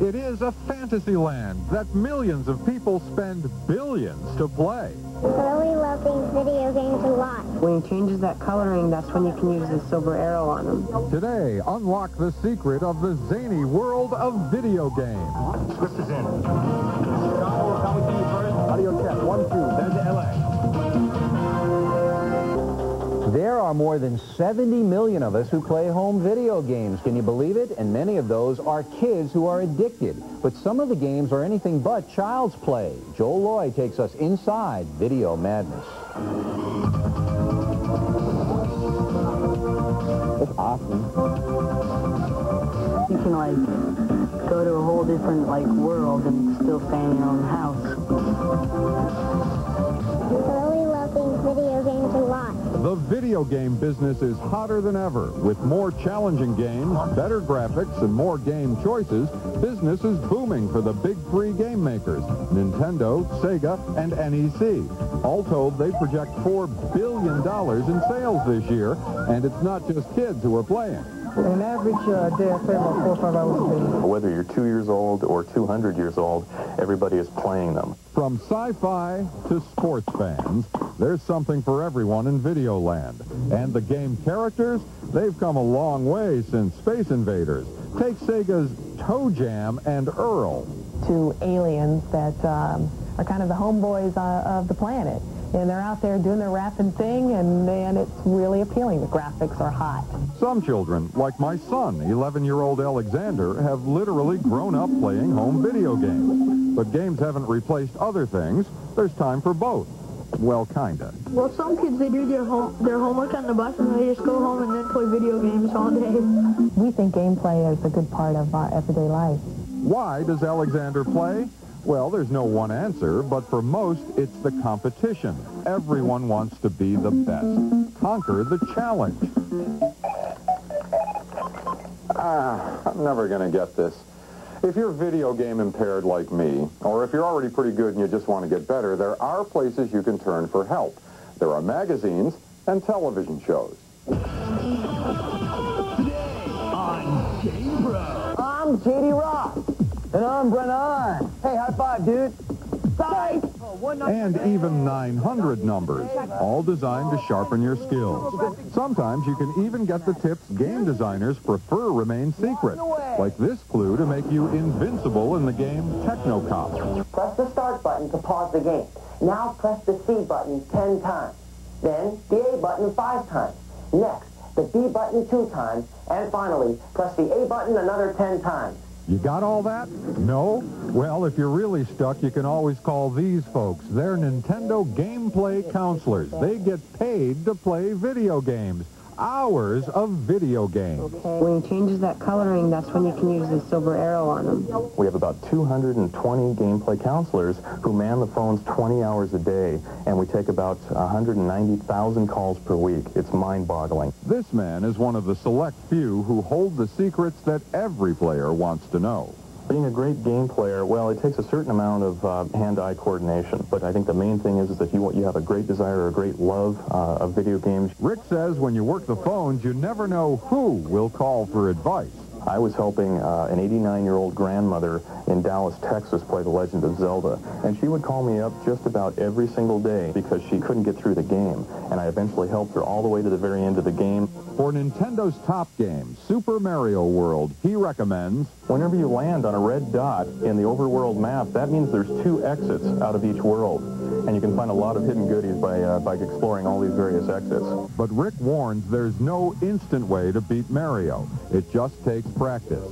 It is a fantasy land that millions of people spend billions to play. I really love these video games a lot. When he changes that coloring, that's when you can use the silver arrow on them. Today, unlock the secret of the zany world of video games. Swift is in. Chicago coming to you first. Audio check. 1, 2. There's LA. There are more than 70 million of us who play home video games. Can you believe it? And many of those are kids who are addicted. But some of the games are anything but child's play. Joel Lloyd takes us inside video madness. It's awesome. You can, like, go to a whole different, like, world and still stay in your own house. I really love these video games a lot. The video game business is hotter than ever. With more challenging games, better graphics, and more game choices, business is booming for the big three game makers, Nintendo, Sega, and NEC. All told, they project $4 billion in sales this year, and it's not just kids who are playing. An average day, I play about 4 or 5 hours a day. Whether you're 2 years old or 200 years old, everybody is playing them. From sci-fi to sports fans, there's something for everyone in Videoland. And the game characters, they've come a long way since Space Invaders. Take Sega's Toe Jam and Earl. Two aliens that are kind of the homeboys of the planet. And they're out there doing their rapping thing, and it's really appealing. The graphics are hot. Some children, like my son, 11-year-old Alexander, have literally grown up playing home video games. But games haven't replaced other things. There's time for both. Well, kinda. Well, some kids, they do their homework on the bus, and they just go home and then play video games all day. We think gameplay is a good part of our everyday life. Why does Alexander play? Well, there's no one answer, but for most, it's the competition. Everyone wants to be the best. Conquer the challenge. I'm never going to get this. If you're video game impaired like me, or if you're already pretty good and you just want to get better, there are places you can turn for help. There are magazines and television shows. Today on Game Bro. I'm J.D. Roth. And I'm Brennan. Hey, high five, dude. Psych! And even 900 numbers, all designed to sharpen your skills. Sometimes you can even get the tips game designers prefer remain secret, like this clue to make you invincible in the game Technocop. Press the start button to pause the game. Now press the C button 10 times. Then the A button 5 times. Next, the B button 2 times. And finally, press the A button another 10 times. You got all that? No? Well, if you're really stuck, you can always call these folks. They're Nintendo Gameplay Counselors. They get paid to play video games. Hours of video games. When he changes that coloring, that's when you can use the silver arrow on them. We have about 220 gameplay counselors who man the phones 20 hours a day, and we take about 190,000 calls per week. It's mind-boggling. This man is one of the select few who hold the secrets that every player wants to know. Being a great game player, well, it takes a certain amount of hand-eye coordination. But I think the main thing is that you have a great desire or a great love of video games. Rick says when you work the phones, you never know who will call for advice. I was helping an 89-year-old grandmother in Dallas, Texas, play The Legend of Zelda. And she would call me up just about every single day because she couldn't get through the game. And I eventually helped her all the way to the very end of the game. For Nintendo's top game, Super Mario World, he recommends... Whenever you land on a red dot in the overworld map, that means there's 2 exits out of each world. And you can find a lot of hidden goodies by exploring all these various exits. But Rick warns there's no instant way to beat Mario. It just takes practice.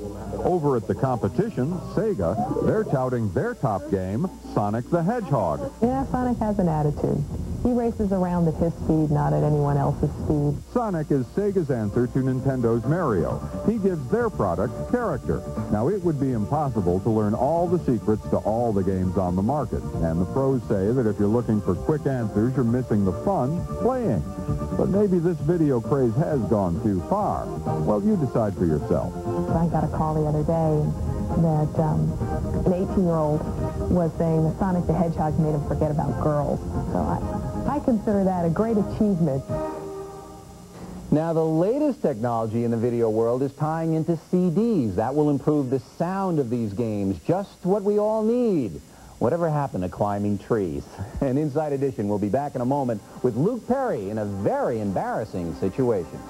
Over at the competition, Sega, they're touting their top game, Sonic the Hedgehog. Yeah, Sonic has an attitude. He races around at his speed, not at anyone else's speed. Sonic is Sega's answer to Nintendo's Mario. He gives their product character. Now, it would be impossible to learn all the secrets to all the games on the market. And the pros say that if you're looking for quick answers, you're missing the fun playing. But maybe this video craze has gone too far. Well, you decide for yourself. I got a call the other day that an 18-year-old was saying that Sonic the Hedgehog made him forget about girls. So I consider that a great achievement. Now, the latest technology in the video world is tying into CDs. That will improve the sound of these games, just what we all need. Whatever happened to climbing trees? And Inside Edition will be back in a moment with Luke Perry in a very embarrassing situation.